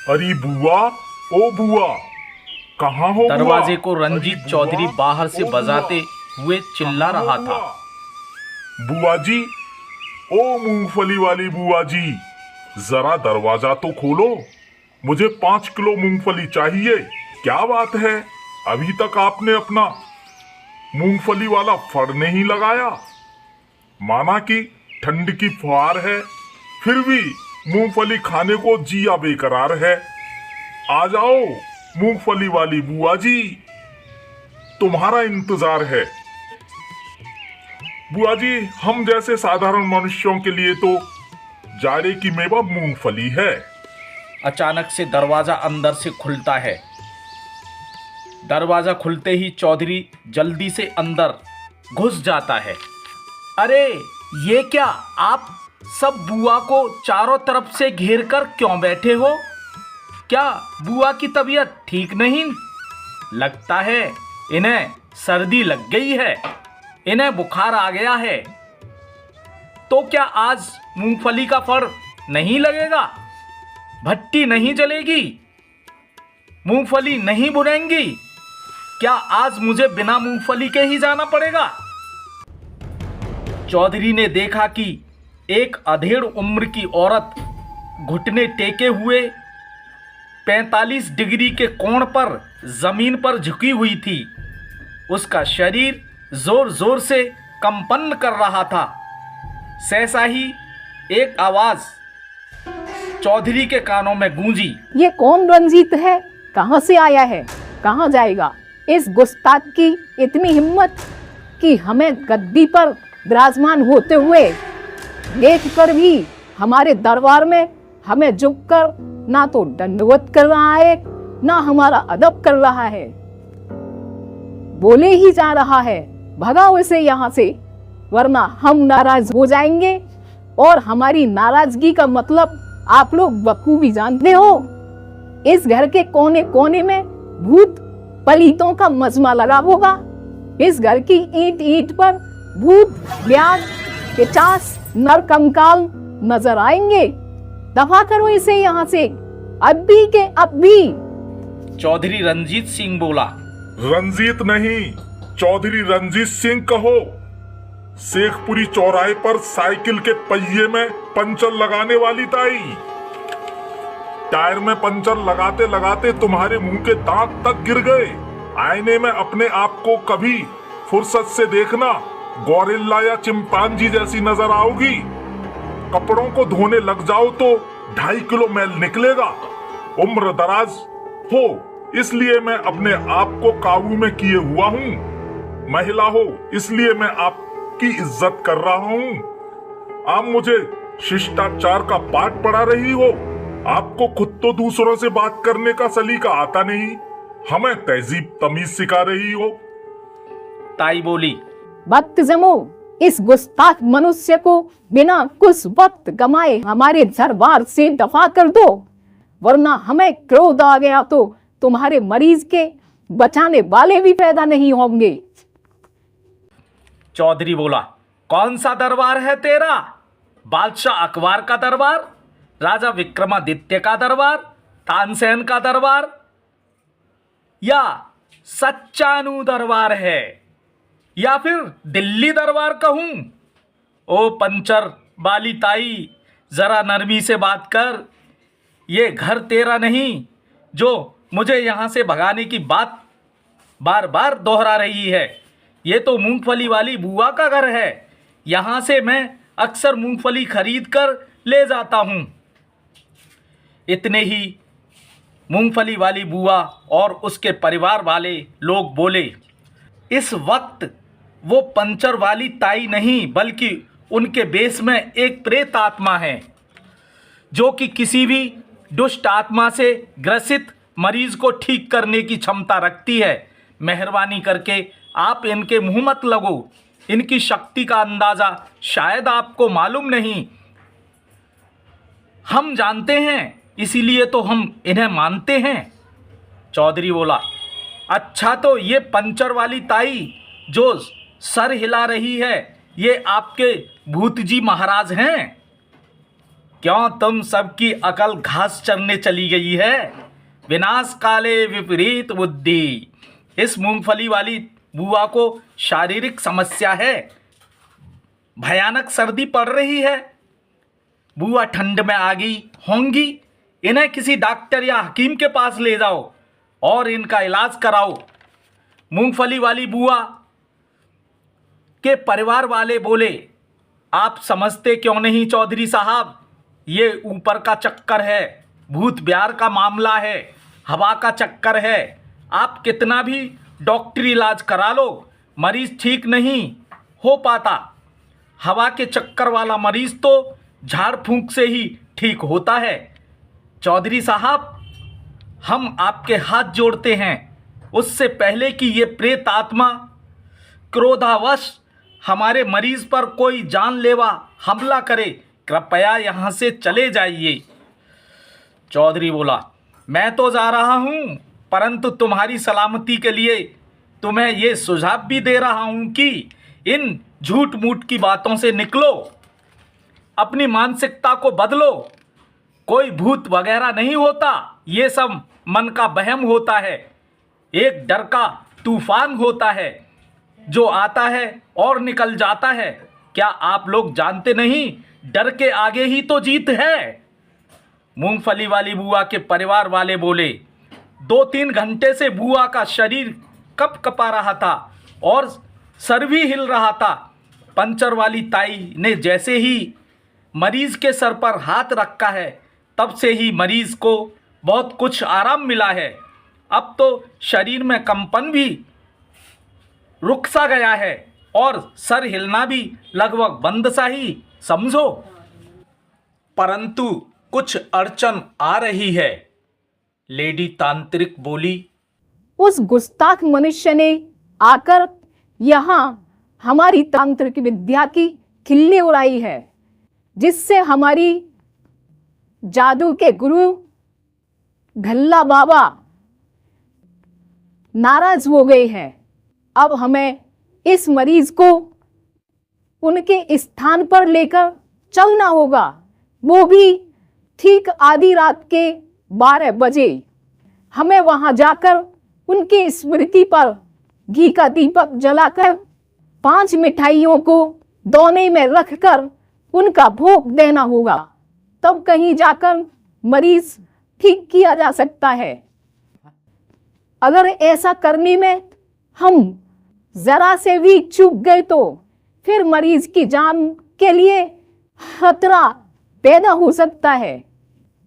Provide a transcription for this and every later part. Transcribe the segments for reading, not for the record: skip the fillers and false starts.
अरे बुआ, ओ बुआ, कहाँ हो? दरवाजे को रंजीत चौधरी बाहर से बजाते हुए चिल्ला रहा था। बुआ जी, ओ मूंगफली वाली बुआ जी, जरा दरवाजा तो खोलो। मुझे 5 किलो मूंगफली चाहिए। क्या बात है, अभी तक आपने अपना मूंगफली वाला फड़ नहीं लगाया। माना कि ठंड की फुहार है, फिर भी मूंगफली खाने को जिया बेकरार है। आ जाओ मूंगफली वाली बुआ जी, तुम्हारा इंतजार है। बुआ जी, हम जैसे साधारण मनुष्यों के लिए तो जाड़े की मेवा मूंगफली है। अचानक से दरवाजा अंदर से खुलता है। दरवाजा खुलते ही चौधरी जल्दी से अंदर घुस जाता है। अरे ये क्या, आप सब बुआ को चारों तरफ से घेर कर क्यों बैठे हो? क्या बुआ की तबीयत ठीक नहीं? लगता है इन्हें सर्दी लग गई है, इन्हें बुखार आ गया है। तो क्या आज मूंगफली का फड़ नहीं लगेगा? भट्टी नहीं जलेगी? मूंगफली नहीं बुनेंगी? क्या आज मुझे बिना मूंगफली के ही जाना पड़ेगा? चौधरी ने देखा कि एक अधेड़ उम्र की औरत घुटने टेके हुए 45 डिग्री के कोण पर जमीन पर झुकी हुई थी। उसका शरीर जोर जोर से कंपन कर रहा था। सहसा ही एक आवाज चौधरी के कानों में गूंजी। ये कौन रंजीत है? कहाँ से आया है? कहाँ जाएगा? इस गुस्ताख की इतनी हिम्मत कि हमें गद्दी पर विराजमान होते हुए देखकर भी हमारे दरबार में हमें झुककर ना तो दंडवत कर रहा है, ना हमारा अदब कर रहा है। बोले ही जा रहा है, भगाओ इसे यहाँ से, वरना हम नाराज हो जाएंगे। और हमारी नाराजगी का मतलब आप लोग बखूबी जानते हो। इस घर के कोने कोने में भूत पलीतों का मजमा लगा होगा। इस घर की ईंट ईंट पर भूत, ब्याज, पिचास, नरकंकाल नजर आएंगे। दफा करो इसे यहाँ से, अभी के अभी। चौधरी रंजीत सिंह बोला। रंजीत नहीं, चौधरी रंजीत सिंह कहो। शेखपुरी चौराहे पर साइकिल के पहिए में पंचर लगाने वाली ताई। टायर में पंचर लगाते लगाते तुम्हारे मुंह के दांत तक गिर गए। आईने में अपने आप को कभी फुर्सत से देखना, गोरिल्ला या चिंपांजी जैसी नजर आओगी। कपड़ों को धोने लग जाओ तो 2.5 किलो मैल निकलेगा। उम्र दराज हो इसलिए मैं अपने आप को काबू में किए हुआ हूँ। महिला हो इसलिए मैं आपकी इज्जत कर रहा हूँ। आप मुझे शिष्टाचार का पाठ पढ़ा रही हो। आपको खुद तो दूसरों से बात करने का सलीका आता नहीं, हमें तहजीब तमीज सिखा रही हो। ताई बोली। बदतजमो, इस गुस्ताख मनुष्य को बिना कुछ वक्त गमाए हमारे दरबार से दफा कर दो, वरना हमें क्रोध आ गया तो तुम्हारे मरीज के बचाने वाले भी पैदा नहीं होंगे। चौधरी बोला। कौन सा दरबार है तेरा? बादशाह अकबर का दरबार, राजा विक्रमादित्य का दरबार, तानसेन का दरबार, या सच्चानू दरबार है, या फिर दिल्ली दरबार कहूं? ओ पंचर वाली ताई, जरा नरमी से बात कर। ये घर तेरा नहीं जो मुझे यहाँ से भगाने की बात बार बार दोहरा रही है। ये तो मूंगफली वाली बुआ का घर है। यहाँ से मैं अक्सर मूंगफली खरीद कर ले जाता हूँ। इतने ही मूंगफली वाली बुआ और उसके परिवार वाले लोग बोले। इस वक्त वो पंचर वाली ताई नहीं बल्कि उनके बेस में एक प्रेत आत्मा है, जो कि किसी भी दुष्ट आत्मा से ग्रसित मरीज को ठीक करने की क्षमता रखती है। मेहरबानी करके आप इनके मुंह मत लगो। इनकी शक्ति का अंदाजा शायद आपको मालूम नहीं। हम जानते हैं, इसीलिए तो हम इन्हें मानते हैं। चौधरी बोला। अच्छा, तो ये पंचर वाली ताई जो सर हिला रही है, ये आपके भूत जी महाराज हैं क्यों तुम सबकी अकल घास चरने चली गई है? विनाश काले विपरीत बुद्धि। इस मूंगफली वाली बुआ को शारीरिक समस्या है। भयानक सर्दी पड़ रही है। बुआ ठंड में आ गई होंगी। इन्हें किसी डॉक्टर या हकीम के पास ले जाओ और इनका इलाज कराओ। मूंगफली वाली बुआ के परिवार वाले बोले, आप समझते क्यों नहीं चौधरी साहब, ये ऊपर का चक्कर है, भूत प्यार का मामला है, हवा का चक्कर है। आप कितना भी डॉक्टरी इलाज करा लो, मरीज ठीक नहीं हो पाता। हवा के चक्कर वाला मरीज तो झाड़ फूंक से ही ठीक होता है। चौधरी साहब, हम आपके हाथ जोड़ते हैं, उससे पहले कि ये प्रेत आत्मा क्रोधावश हमारे मरीज पर कोई जानलेवा हमला करे, कृपया यहाँ से चले जाइए। चौधरी बोला, मैं तो जा रहा हूँ, परंतु तुम्हारी सलामती के लिए तुम्हें ये सुझाव भी दे रहा हूँ कि इन झूठ मूठ की बातों से निकलो, अपनी मानसिकता को बदलो। कोई भूत वगैरह नहीं होता, ये सब मन का वहम होता है। एक डर का तूफान होता है जो आता है और निकल जाता है। क्या आप लोग जानते नहीं, डर के आगे ही तो जीत है। मूंगफली वाली बुआ के परिवार वाले बोले, 2-3 घंटे से बुआ का शरीर कप कपा रहा था और सर भी हिल रहा था। पंचर वाली ताई ने जैसे ही मरीज के सर पर हाथ रखा है, तब से ही मरीज को बहुत कुछ आराम मिला है। अब तो शरीर में कंपन भी रुक सा गया है और सर हिलना भी लगभग बंद सा ही समझो। परंतु कुछ अड़चन आ रही है, लेडी तांत्रिक बोली। उस गुस्ताख मनुष्य ने आकर यहाँ हमारी तांत्रिक विद्या की खिल्ली उड़ाई है, जिससे हमारी जादू के गुरु घल्ला बाबा नाराज हो गए हैं। अब हमें इस मरीज को उनके स्थान पर लेकर चलना होगा, वो भी ठीक आधी रात के 12 बजे। हमें वहां जाकर उनकी स्मृति पर घी का दीपक जलाकर 5 मिठाइयों को दोने में रखकर उनका भोग देना होगा, तब कहीं जाकर मरीज ठीक किया जा सकता है। अगर ऐसा करने में हम जरा से भी चूक गए तो फिर मरीज की जान के लिए खतरा पैदा हो सकता है।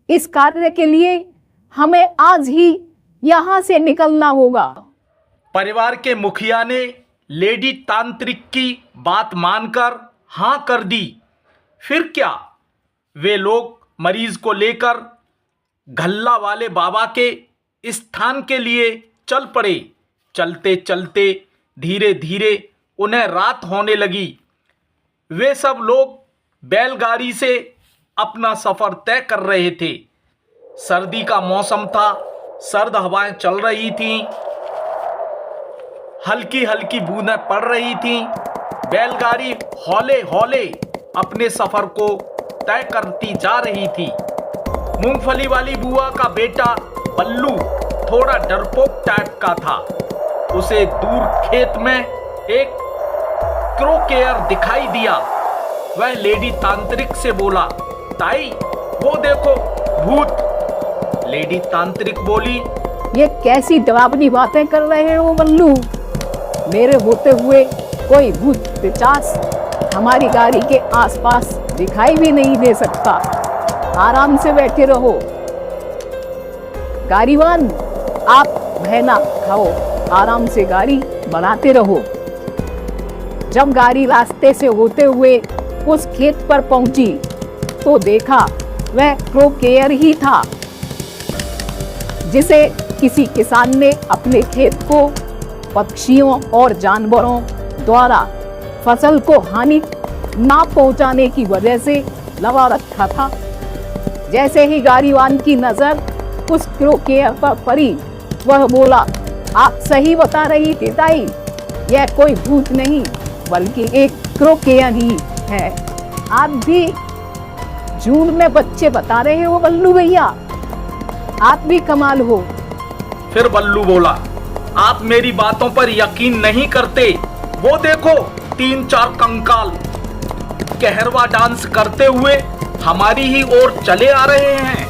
इस कार्य के लिए हमें आज ही यहाँ से निकलना होगा। परिवार के मुखिया ने लेडी तांत्रिक की बात मानकर हाँ कर दी। फिर क्या, वे लोग मरीज को लेकर घल्ला वाले बाबा के स्थान के लिए चल पड़े। चलते चलते धीरे धीरे उन्हें रात होने लगी। वे सब लोग बैलगाड़ी से अपना सफ़र तय कर रहे थे। सर्दी का मौसम था, सर्द हवाएं चल रही थीं, हल्की हल्की बूंदें पड़ रही थीं। बैलगाड़ी हौले हौले अपने सफ़र को तय करती जा रही थी। मूंगफली वाली बुआ का बेटा बल्लू थोड़ा डरपोक टाइप का था। उसे दूर खेत में एक क्रोकेयर दिखाई दिया। वह लेडी तांत्रिक से बोला, ताई वो देखो भूत। लेडी तांत्रिक बोली, ये कैसी डरावनी बातें कर रहे हो बल्लू? मेरे होते हुए कोई भूत पिशाच हमारी गाड़ी के आसपास दिखाई भी नहीं दे सकता। आराम से बैठे रहो। गाड़ीवान, आप भय ना खाओ, आराम से गाड़ी बढ़ाते रहो। जब गाड़ी रास्ते से होते हुए उस खेत पर पहुंची तो देखा वह क्रोकेयर ही था, जिसे किसी किसान ने अपने खेत को पक्षियों और जानवरों द्वारा फसल को हानि ना पहुंचाने की वजह से लगा रखा था। जैसे ही गाड़ीवान की नजर उस क्रोकेयर पर पड़ी, वह बोला, आप सही बता रही थी ताई, यह कोई भूत नहीं बल्कि एक क्रोकेयर ही है। आप भी झूठ में बच्चे बता रहे हो बल्लू भैया, आप भी कमाल हो। फिर बल्लू बोला, आप मेरी बातों पर यकीन नहीं करते, वो देखो 3-4 कंकाल कहरवा डांस करते हुए हमारी ही ओर चले आ रहे हैं।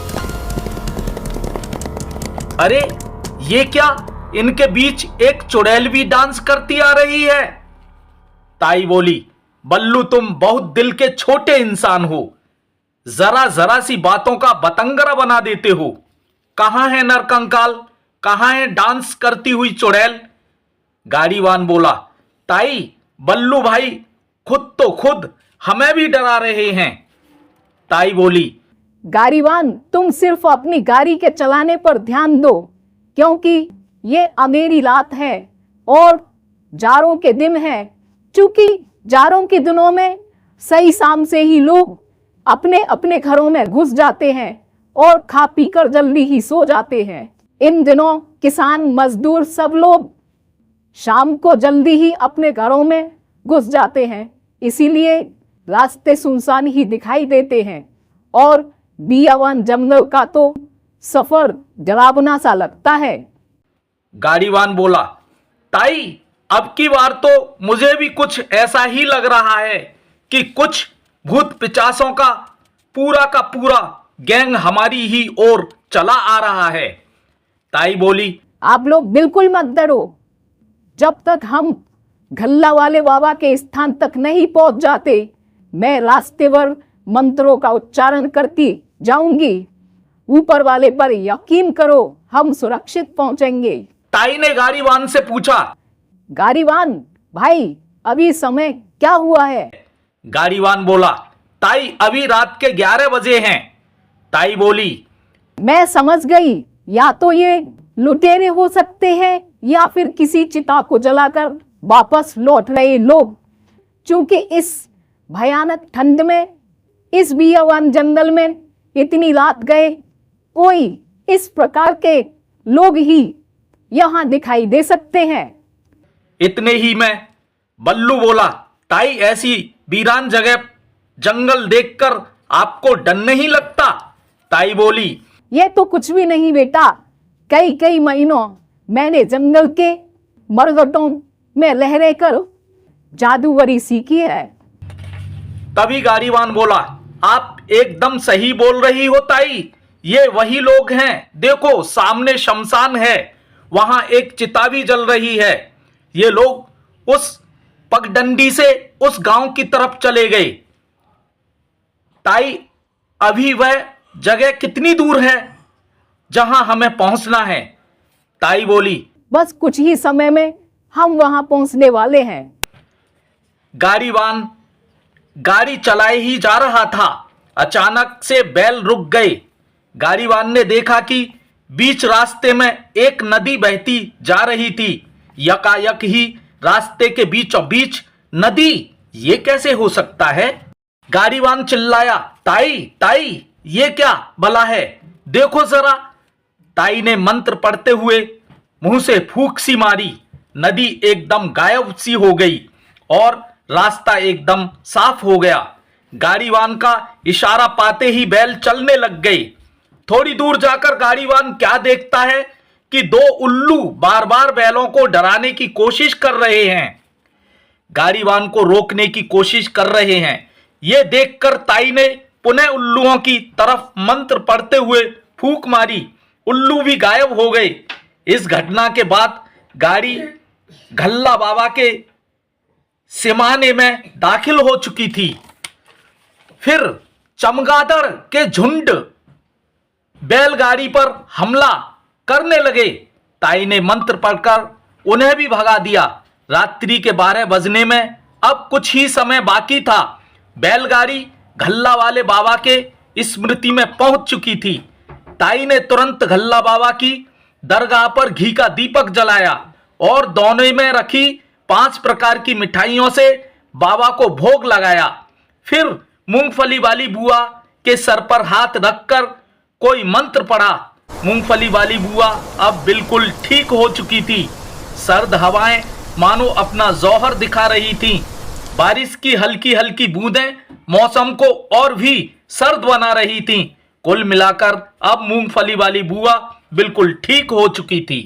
अरे ये क्या, इनके बीच एक चुड़ैल भी डांस करती आ रही है। ताई बोली, बल्लू तुम बहुत दिल के छोटे इंसान हो, जरा जरा सी बातों का बतंगड़ा बना देते हो। कहां है नरकंकाल, कहां है डांस करती हुई चुड़ैल। गाड़ीवान बोला, ताई बल्लू भाई खुद हमें भी डरा रहे हैं। ताई बोली, गाड़ीवान तुम सिर्फ अपनी गाड़ी के चलाने पर ध्यान दो, क्योंकि ये अंधेरी रात है और जाड़ों के दिन है। चूंकि जाड़ों के दिनों में सही शाम से ही लोग अपने अपने घरों में घुस जाते हैं और खा पी कर जल्दी ही सो जाते हैं। इन दिनों किसान मजदूर सब लोग शाम को जल्दी ही अपने घरों में घुस जाते हैं, इसीलिए रास्ते सुनसान ही दिखाई देते हैं और बियावान जंगल का तो सफर डरावना सा लगता है। गाड़ीवान बोला, ताई अब की बार तो मुझे भी कुछ ऐसा ही लग रहा है कि कुछ भूत पिचासों का पूरा गैंग हमारी ही ओर चला आ रहा है। ताई बोली, आप लोग बिल्कुल मत डरो, जब तक हम घल्ला वाले बाबा के स्थान तक नहीं पहुंच जाते, मैं रास्ते भर मंत्रों का उच्चारण करती जाऊंगी। ऊपर वाले पर यकीन करो, हम सुरक्षित पहुंचेंगे। ताई ने गाड़ीवान से पूछा, गाड़ीवान भाई अभी समय क्या हुआ है? गाड़ीवान बोला, ताई अभी रात के 11 बजे हैं। ताई बोली, मैं समझ गई, या तो ये लुटेरे हो सकते हैं या फिर किसी चिता को जलाकर वापस लौट रहे लोग। क्योंकि इस भयानक ठंड में इस बियावान जंगल में इतनी रात गए कोई इस प्रकार के लोग ही यहाँ दिखाई दे सकते हैं। इतने ही में बल्लू बोला, ताई ऐसी वीरान जगह जंगल देखकर आपको डर नहीं लगता? ताई बोली, ये तो कुछ भी नहीं बेटा, कई महीनों मैंने जंगल के मरघटों में लहरे कर जादूगरी सीखी है। तभी गाड़ीवान बोला, आप एकदम सही बोल रही हो ताई, ये वही लोग हैं, देखो सामने शमशान है, वहां एक चिता भी जल रही है। ये लोग उस पगडंडी से उस गांव की तरफ चले गए। ताई अभी वह जगह कितनी दूर है जहां हमें पहुंचना है? ताई बोली, बस कुछ ही समय में हम वहां पहुंचने वाले हैं। गाड़ीवान गाड़ी चलाए ही जा रहा था, अचानक से बैल रुक गए। गाड़ीवान ने देखा कि बीच रास्ते में एक नदी बहती जा रही थी। यकायक ही रास्ते के बीचों बीच नदी, ये कैसे हो सकता है? गाड़ीवान चिल्लाया, ताई ये क्या भला है, देखो जरा। ताई ने मंत्र पढ़ते हुए मुंह से फूंक सी मारी, नदी एकदम गायब सी हो गई और रास्ता एकदम साफ हो गया। गाड़ीवान का इशारा पाते ही बैल चलने लग गए। थोड़ी दूर जाकर गाड़ीवान क्या देखता है कि 2 उल्लू बार बार बैलों को डराने की कोशिश कर रहे हैं, गाड़ीवान को रोकने की कोशिश कर रहे हैं। यह देखकर ताई ने पुनः उल्लुओं की तरफ मंत्र पढ़ते हुए फूंक मारी, उल्लू भी गायब हो गए। इस घटना के बाद गाड़ी घल्ला बाबा के सिमाने में दाखिल हो चुकी थी। फिर चमगादड़ के झुंड बैलगाड़ी पर हमला करने लगे। ताई ने मंत्र पढ़कर उन्हें भी भगा दिया। रात्रि के 12 बजने में अब कुछ ही समय बाकी था। बैलगाड़ी घल्ला वाले बाबा के स्मृति में पहुंच चुकी थी। ताई ने तुरंत घल्ला बाबा की दरगाह पर घी का दीपक जलाया और दोने में रखी 5 प्रकार की मिठाइयों से बाबा को भोग लगाया। फिर मूंगफली वाली बुआ के सर पर हाथ रखकर कोई मंत्र पढ़ा। मूंगफली वाली बुआ अब बिल्कुल ठीक हो चुकी थी। सर्द हवाएं मानो अपना जौहर दिखा रही थीं। बारिश की हल्की हल्की बूंदें मौसम को और भी सर्द बना रही थीं। कुल मिलाकर अब मूंगफली वाली बुआ बिल्कुल ठीक हो चुकी थी।